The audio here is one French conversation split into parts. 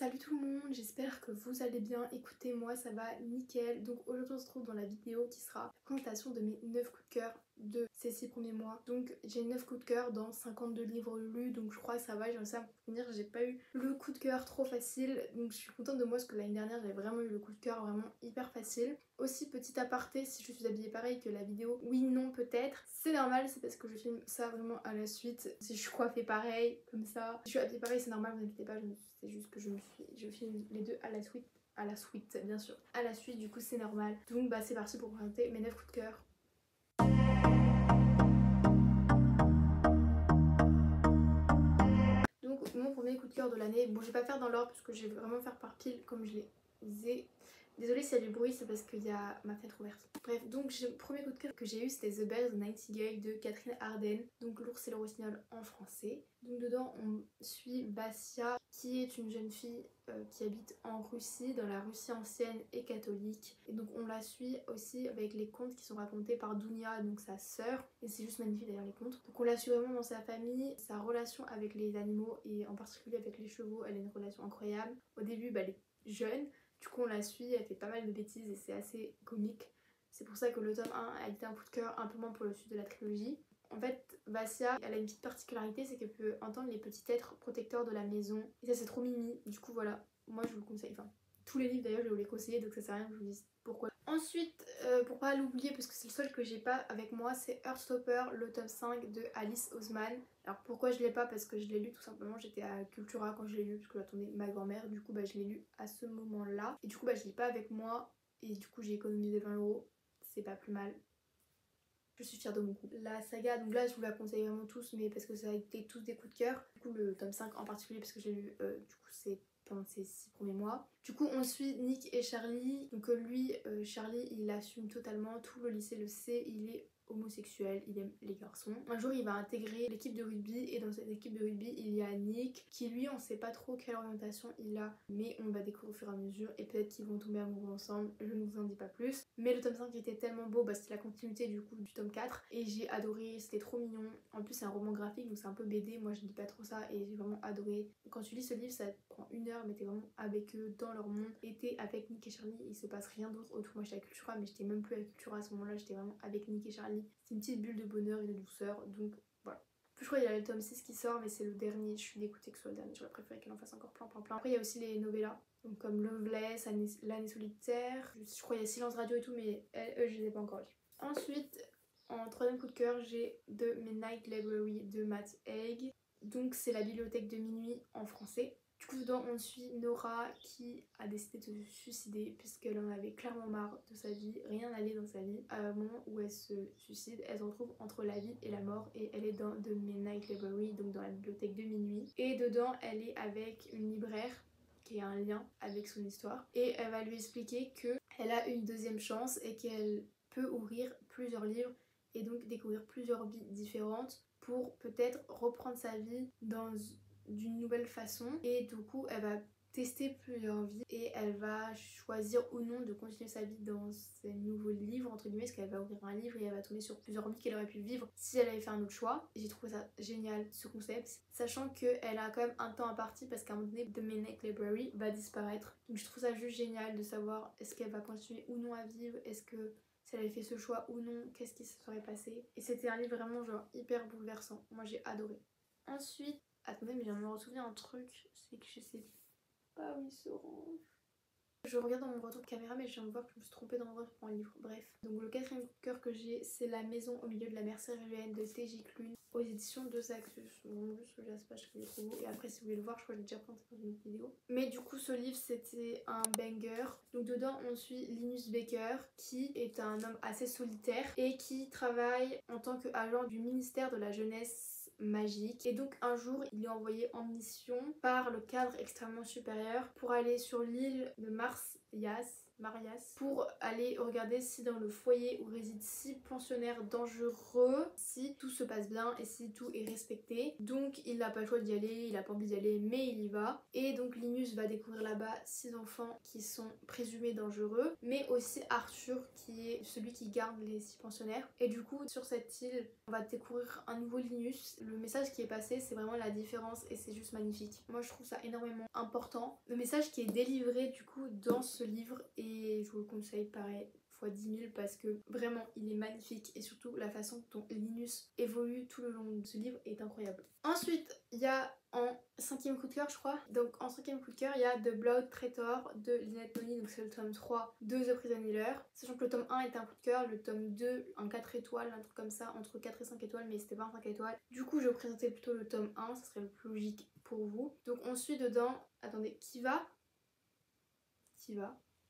Salut tout le monde, j'espère que vous allez bien. Écoutez, moi ça va nickel. Donc aujourd'hui on se trouve dans la vidéo qui sera la présentation de mes 9 coups de cœur de ces 6 premiers mois. Donc j'ai 9 coups de cœur dans 52 livres lus, donc je crois que ça va, j'ai réussi à me contenir. J'ai pas eu le coup de cœur trop facile, donc je suis contente de moi parce que l'année dernière j'avais vraiment eu le coup de cœur vraiment hyper facile. Aussi petit aparté, si je suis habillée pareil que la vidéo, oui non peut-être, c'est normal, c'est parce que je filme ça vraiment à la suite. Si je suis coiffée pareil, comme ça, si je suis habillée pareil c'est normal, vous inquiétez pas, c'est juste que je filme les deux à la suite bien sûr, à la suite, du coup c'est normal. Donc bah c'est parti pour présenter mes 9 coups de cœur. Donc mon premier coup de cœur de l'année, bon je vais pas faire dans l'ordre parce que je vais vraiment faire par pile comme je les ai. Désolée s'il y a du bruit, c'est parce qu'il y a ma fenêtre ouverte. Bref, donc le premier coup de cœur que j'ai eu c'était The Bell the Nightingale de Catherine Arden, donc L'ours et le rossignol en français. Donc dedans on suit Vassia qui est une jeune fille qui habite en Russie, dans la Russie ancienne et catholique. Et donc on la suit aussi avec les contes qui sont racontés par Dounia, donc sa sœur. Et c'est juste magnifique d'ailleurs les contes. Donc on la suit vraiment dans sa famille, sa relation avec les animaux et en particulier avec les chevaux, elle a une relation incroyable. Au début elle est jeune. Du coup on la suit, elle fait pas mal de bêtises et c'est assez comique. C'est pour ça que le tome 1 a été un coup de cœur un peu moins pour le sud de la trilogie. En fait, Vassia, elle a une petite particularité, c'est qu'elle peut entendre les petits êtres protecteurs de la maison. Et ça c'est trop mimi, du coup voilà, moi je vous le conseille. Enfin, tous les livres d'ailleurs je vais vous les conseiller, donc ça sert à rien que je vous dise pourquoi. Ensuite, pour pas l'oublier, parce que c'est le seul que j'ai pas avec moi, c'est Heartstopper, le tome 5 de Alice Oseman. Alors pourquoi je l'ai pas? Parce que je l'ai lu tout simplement, j'étais à Cultura quand je l'ai lu, parce que j'attendais ma grand-mère, du coup bah je l'ai lu à ce moment-là. Et du coup bah je l'ai pas avec moi, et du coup j'ai économisé 20€, c'est pas plus mal. Je suis fière de mon coup. La saga, donc là je vous la conseille vraiment tous, mais parce que ça a été tous des coups de cœur. Du coup le tome 5 en particulier parce que j'ai lu du coup c'est pendant ces 6 premiers mois. Du coup on suit Nick et Charlie. Donc lui, Charlie il assume totalement, tout le lycée le sait, il est homosexuel, il aime les garçons. Un jour il va intégrer l'équipe de rugby et dans cette équipe de rugby il y a Nick qui lui on sait pas trop quelle orientation il a, mais on va découvrir au fur et à mesure et peut-être qu'ils vont tomber amoureux ensemble, je ne vous en dis pas plus. Mais le tome 5 était tellement beau, bah c'était la continuité du coup du tome 4 et j'ai adoré, c'était trop mignon. En plus c'est un roman graphique donc c'est un peu BD, moi je lis pas trop ça et j'ai vraiment adoré. Quand tu lis ce livre ça te prend 1 heure mais t'es vraiment avec eux dans leur monde. Et t'es avec Nick et Charlie, il se passe rien d'autre autour. Moi j'étais à Cultura mais j'étais même plus à Cultura à ce moment là, j'étais vraiment avec Nick et Charlie. C'est une petite bulle de bonheur et de douceur, donc voilà. Puis je crois qu'il y a le tome 6 qui sort mais c'est le dernier, je suis dégoûtée que ce soit le dernier, j'aurais préféré qu'elle en fasse encore plein. Après il y a aussi les novellas, donc comme Loveless, L'année solitaire, je crois qu'il y a Silence radio et tout mais eux je les ai pas encore lus. Ensuite en troisième coup de cœur j'ai The Midnight Library de Matt Haig, donc c'est la bibliothèque de minuit en français. Du coup dedans on suit Nora qui a décidé de se suicider puisqu'elle en avait clairement marre de sa vie, rien n'allait dans sa vie. À un moment où elle se suicide, elle se retrouve entre la vie et la mort et elle est dans The Midnight Library, donc dans la bibliothèque de minuit. Et dedans elle est avec une libraire qui a un lien avec son histoire et elle va lui expliquer que elle a une deuxième chance et qu'elle peut ouvrir plusieurs livres et donc découvrir plusieurs vies différentes pour peut-être reprendre sa vie d'une nouvelle façon. Et du coup elle va tester plusieurs vies et elle va choisir ou non de continuer sa vie dans ces nouveaux livres entre guillemets, parce qu'elle va ouvrir un livre et elle va tomber sur plusieurs vies qu'elle aurait pu vivre si elle avait fait un autre choix. Et j'ai trouvé ça génial ce concept, sachant qu'elle a quand même un temps imparti parce qu'à un moment donné The Midnight Library va disparaître. Donc je trouve ça juste génial de savoir est-ce qu'elle va continuer ou non à vivre, est-ce que si elle avait fait ce choix ou non, qu'est-ce qui se serait passé. Et c'était un livre vraiment genre hyper bouleversant, moi j'ai adoré. Ensuite, attendez mais je viens de me ressouvenir un truc, c'est que je sais pas où il se range. Je regarde dans mon retour de caméra mais je viens de voir que je me suis trompée d'endroit pour un livre. Bref. Donc le quatrième coup de cœur que j'ai c'est La maison au milieu de la mer Céruléenne de T.J. Klune aux éditions de Saxus. Bon juste je sais pas, je fais trop beau. Et après si vous voulez le voir je crois que j'ai déjà présenté dans une autre vidéo. Mais du coup ce livre c'était un banger. Donc dedans on suit Linus Baker qui est un homme assez solitaire et qui travaille en tant qu'agent du ministère de la jeunesse magique. Et donc un jour il est envoyé en mission par le cadre extrêmement supérieur pour aller sur l'île de Mars Marias pour aller regarder si dans le foyer où résident 6 pensionnaires dangereux, si tout se passe bien et si tout est respecté. Donc il n'a pas le choix d'y aller, il a pas envie d'y aller mais il y va. Et donc Linus va découvrir là-bas 6 enfants qui sont présumés dangereux, mais aussi Arthur qui est celui qui garde les 6 pensionnaires. Et du coup sur cette île on va découvrir un nouveau Linus. Le message qui est passé c'est vraiment la différence et c'est juste magnifique. Moi je trouve ça énormément important. Le message qui est délivré du coup dans ce livre, et je vous le conseille pareil fois 10 000 parce que vraiment il est magnifique et surtout la façon dont Linus évolue tout le long de ce livre est incroyable. Ensuite il y a en 5e coup de cœur je crois, donc en 5e coup de cœur il y a The Blood Traitor de Lynette Noni, donc c'est le tome 3 de The Prison Healer, sachant que le tome 1 était un coup de cœur, le tome 2 un 4 étoiles, un truc comme ça, entre 4 et 5 étoiles mais c'était pas un 5 étoiles. Du coup je vais vous présenter plutôt le tome 1, ça serait le plus logique pour vous. Donc on suit dedans, attendez, Kiva,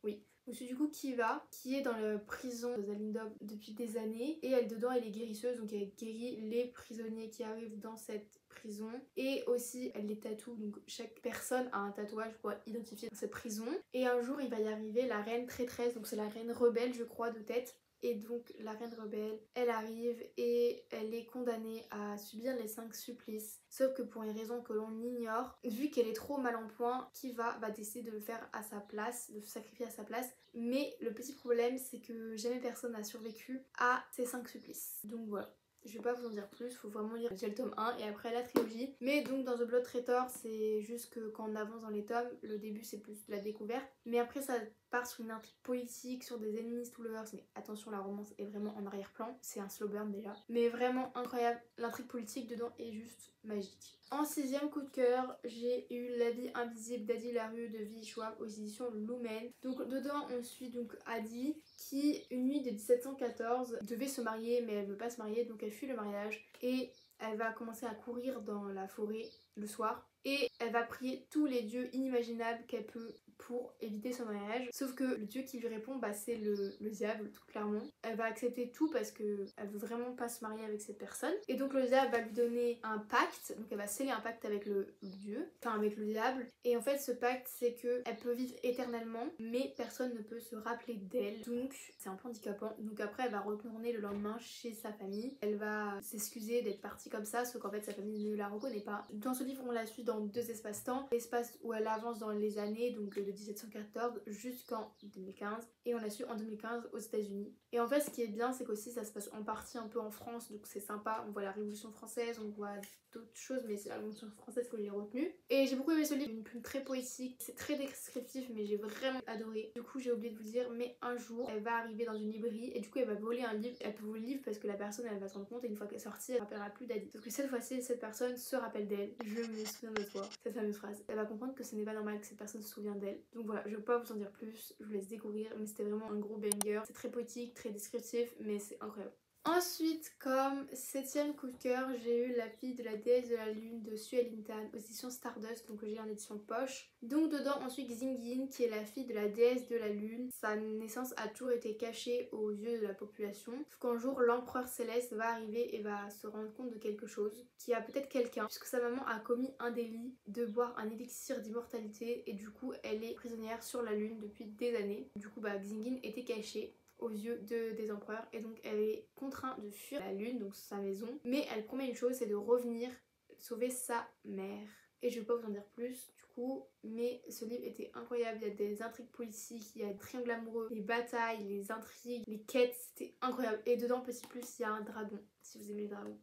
oui. On suit du coup Kiva qui est dans la prison de Zalindov depuis des années et elle dedans elle est guérisseuse, donc elle guérit les prisonniers qui arrivent dans cette prison et aussi elle les tatoue, donc chaque personne a un tatouage pour identifier dans cette prison. Et un jour il va y arriver la reine traîtresse, donc c'est la reine rebelle je crois de tête. Et donc la reine rebelle, elle arrive et elle est condamnée à subir les 5 supplices. Sauf que pour une raison que l'on ignore, vu qu'elle est trop mal en point, Kiva va décider de le faire à sa place, de se sacrifier à sa place. Mais le petit problème c'est que jamais personne n'a survécu à ces 5 supplices. Donc voilà. Je vais pas vous en dire plus, faut vraiment lire déjà le tome 1 et après la trilogie. Mais donc dans The Blood Traitor, c'est juste que quand on avance dans les tomes, le début c'est plus de la découverte. Mais après ça part sur une intrigue politique, sur des enemies to lovers. Mais attention, la romance est vraiment en arrière-plan. C'est un slow burn déjà. Mais vraiment incroyable, l'intrigue politique dedans est juste magique. En 6e coup de cœur, j'ai eu La vie invisible d'Adi Larue de V. Schwab aux éditions Lumen. Donc dedans on suit donc Adi qui, une nuit de 1714, devait se marier mais elle veut pas se marier, donc elle fuit le mariage et elle va commencer à courir dans la forêt le soir et elle va prier tous les dieux inimaginables qu'elle peut pour éviter son mariage. Sauf que le dieu qui lui répond c'est le diable, tout clairement. Elle va accepter tout parce que elle veut vraiment pas se marier avec cette personne. Et donc le diable va lui donner un pacte, donc elle va sceller un pacte avec le dieu, enfin avec le diable. Et en fait ce pacte c'est que elle peut vivre éternellement mais personne ne peut se rappeler d'elle. Donc c'est un peu handicapant. Donc après elle va retourner le lendemain chez sa famille. Elle va s'excuser d'être partie comme ça, sauf qu'en fait sa famille ne la reconnaît pas. Dans ce livre on la suit dans 2 espaces-temps. L'espace où elle avance dans les années, donc de 1714 jusqu'en 2015, et on la suit en 2015 aux États-Unis. Et en fait ce qui est bien c'est qu'aussi ça se passe en partie un peu en France, donc c'est sympa. On voit la Révolution française, on voit d'autres choses, mais c'est la Révolution française que j'ai retenue. Et j'ai beaucoup aimé ce livre, une plume très poétique, c'est très descriptif mais j'ai vraiment adoré. Du coup j'ai oublié de vous dire, mais un jour elle va arriver dans une librairie et du coup elle va voler un livre. Elle peut voler le livre parce que la personne elle va se rendre compte et une fois qu'elle est sortie elle ne rappellera plus d'Adi. Sauf que cette fois-ci cette personne se rappelle d'elle. Je me souviens de toi, cette fameuse phrase. Elle va comprendre que ce n'est pas normal que cette personne se souvienne d'elle. Donc voilà, je ne vais pas vous en dire plus, je vous laisse découvrir, mais c'était vraiment un gros banger. C'est très poétique, très descriptif, mais c'est incroyable. Ensuite, comme 7e coup de cœur, j'ai eu La fille de la déesse de la lune de Sue Ellington aux éditions Stardust, donc j'ai en édition poche. Donc dedans on suit Xingyin qui est la fille de la déesse de la lune. Sa naissance a toujours été cachée aux yeux de la population. Sauf qu'un jour l'empereur céleste va arriver et va se rendre compte de quelque chose, qui a peut-être quelqu'un, puisque sa maman a commis un délit de boire un élixir d'immortalité et du coup elle est prisonnière sur la lune depuis des années. Du coup Xingyin était cachée aux yeux des empereurs et donc elle est contrainte de fuir la lune, donc sa maison, mais elle promet une chose, c'est de revenir sauver sa mère. Et je vais pas vous en dire plus du coup, mais ce livre était incroyable. Il y a des intrigues politiques, il y a des triangles amoureux, les batailles, les intrigues, les quêtes, c'était incroyable. Et dedans, petit plus, il y a un dragon, si vous aimez les dragons.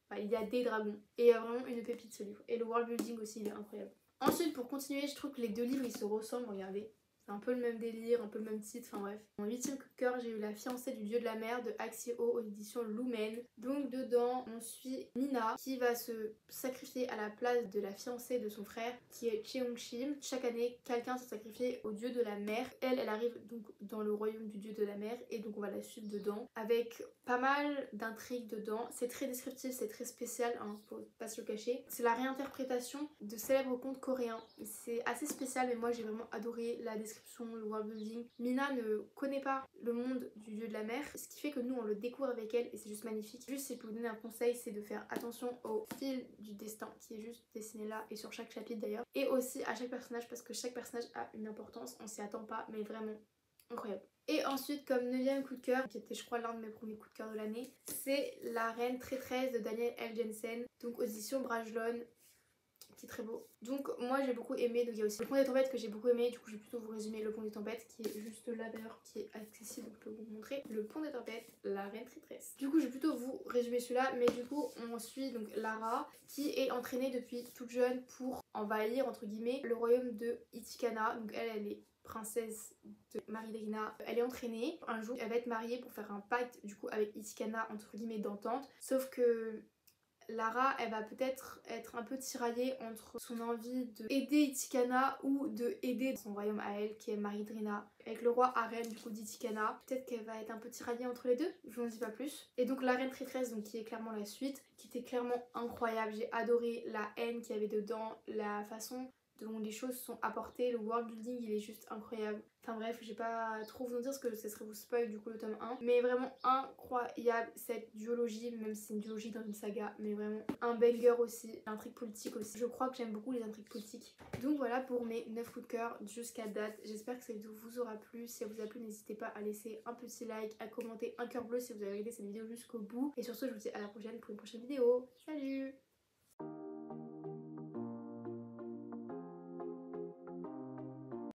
Enfin, il y a des dragons et il y a vraiment une pépite ce livre. Et le world building aussi, il est incroyable. Ensuite, pour continuer, je trouve que les 2 livres ils se ressemblent, regardez. C'est un peu le même délire, un peu le même titre, enfin bref. En 8e coup de cœur, j'ai eu La fiancée du dieu de la mer de Axio aux éditions Lumen. Donc dedans, on suit Nina qui va se sacrifier à la place de la fiancée de son frère qui est Cheongshim. Chaque année, quelqu'un se sacrifie au dieu de la mer. Elle arrive donc dans le royaume du dieu de la mer et donc on va la suivre dedans avec pas mal d'intrigues dedans. C'est très descriptif, c'est très spécial, hein, faut pas se le cacher. C'est la réinterprétation de célèbres contes coréens. C'est assez spécial mais moi j'ai vraiment adoré la description description, le world building. Mina ne connaît pas le monde du dieu de la mer, ce qui fait que nous on le découvre avec elle et c'est juste magnifique. Juste si je peux vous donner un conseil, c'est de faire attention au fil du destin qui est juste dessiné là et sur chaque chapitre d'ailleurs. Et aussi à chaque personnage parce que chaque personnage a une importance, on s'y attend pas mais vraiment incroyable. Et ensuite comme 9ème coup de cœur, qui était je crois l'un de mes premiers coups de cœur de l'année, c'est La Reine Traîtresse de Daniel L. Jensen, donc aux éditions Brajlon, qui est très beau. Donc moi j'ai beaucoup aimé, donc il y a aussi Le Pont des Tempêtes que j'ai beaucoup aimé, du coup je vais plutôt vous résumer Le Pont des Tempêtes qui est juste là d'ailleurs, qui est accessible, donc je peux vous montrer. Le Pont des Tempêtes, La Reine Traîtresse. Du coup je vais plutôt vous résumer celui-là, mais du coup on suit donc Lara qui est entraînée depuis toute jeune pour envahir entre guillemets le royaume de Itikana. Donc elle est princesse de Maridrina. Elle est entraînée. Un jour elle va être mariée pour faire un pacte du coup avec Itikana entre guillemets d'entente, sauf que Lara, elle va peut-être être un peu tiraillée entre son envie de aider Itikana ou de aider son royaume à elle, qui est Maridrina, avec le roi Arène du coup d'Itikana. Peut-être qu'elle va être un peu tiraillée entre les deux, je n'en dis pas plus. Et donc La Reine Traîtresse, donc qui est clairement la suite, qui était clairement incroyable. J'ai adoré la haine qu'il y avait dedans, la façon dont les choses sont apportées, le world building il est juste incroyable. Enfin bref, j'ai pas trop vous en dire parce que ce serait vous spoil du coup le tome 1. Mais vraiment incroyable cette duologie, même si c'est une duologie dans une saga, mais vraiment un banger aussi, l'intrigue politique aussi. Je crois que j'aime beaucoup les intrigues politiques. Donc voilà pour mes 9 coups de cœur jusqu'à date. J'espère que cette vidéo vous aura plu. Si elle vous a plu, n'hésitez pas à laisser un petit like, à commenter un cœur bleu si vous avez regardé cette vidéo jusqu'au bout. Et sur ce, je vous dis à la prochaine pour une prochaine vidéo. Salut!